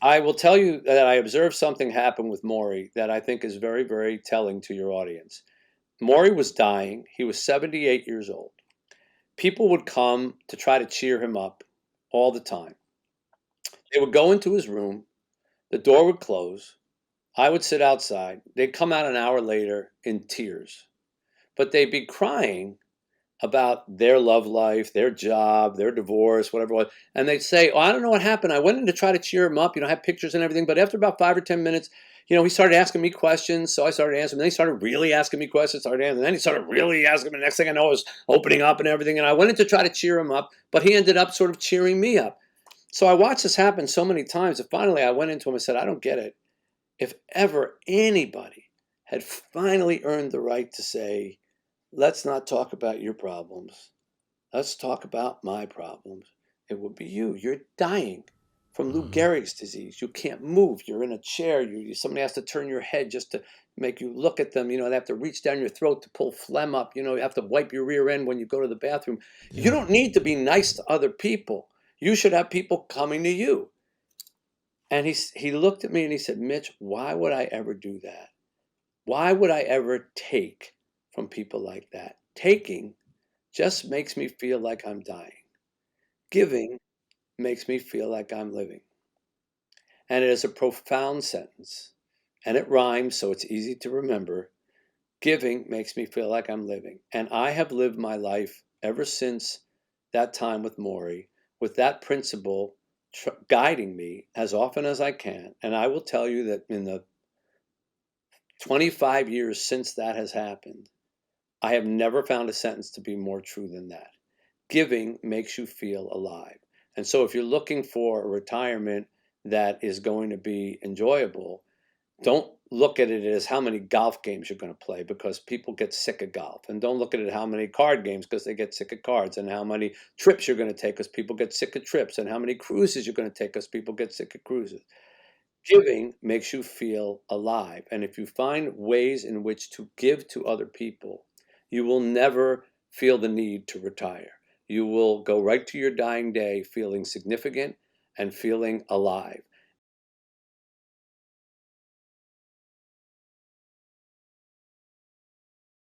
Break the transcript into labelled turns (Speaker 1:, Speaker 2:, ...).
Speaker 1: I will tell you that I observed something happen with Morrie that I think is very, very telling to your audience. Morrie was dying. He was 78 years old. People would come to try to cheer him up all the time. They would go into his room, the door would close, I would sit outside. They'd come out an hour later in tears, but they'd be crying about their love life, their job, their divorce, whatever it was. And they'd say, "Oh, I don't know what happened. I went in to try to cheer him up, have pictures and everything. But after about 5 or 10 minutes, he started asking me questions. So I started answering. Then he started really asking me questions. Started answering. Then he started really asking me. The next thing I know, I was opening up and everything. And I went in to try to cheer him up, but he ended up sort of cheering me up. So I watched this happen so many times that finally I went into him and said, I don't get it. If ever anybody had finally earned the right to say, let's not talk about your problems. Let's talk about my problems. It would be you. You're dying from Lou
Speaker 2: Mhm.
Speaker 1: Gehrig's disease. You can't move. You're in a chair. Somebody has to turn your head just to make you look at them. They have to reach down your throat to pull phlegm up. You have to wipe your rear end when you go to the bathroom. You
Speaker 2: Yeah.
Speaker 1: don't need to be nice to other people. You should have people coming to you. And he looked at me and he said, Mitch, why would I ever do that? Why would I ever take from people like that? Taking just makes me feel like I'm dying. Giving makes me feel like I'm living. And it is a profound sentence. And it rhymes, so it's easy to remember. Giving makes me feel like I'm living. And I have lived my life ever since that time with Morrie, with that principle guiding me as often as I can. And I will tell you that in the 25 years since that has happened, I have never found a sentence to be more true than that. Giving makes you feel alive. And so if you're looking for a retirement that is going to be enjoyable, don't look at it as how many golf games you're going to play because people get sick of golf. And don't look at it how many card games because they get sick of cards, and how many trips you're going to take because people get sick of trips, and how many cruises you're going to take because people get sick of cruises. Giving makes you feel alive. And if you find ways in which to give to other people, you will never feel the need to retire. You will go right to your dying day feeling significant and feeling alive.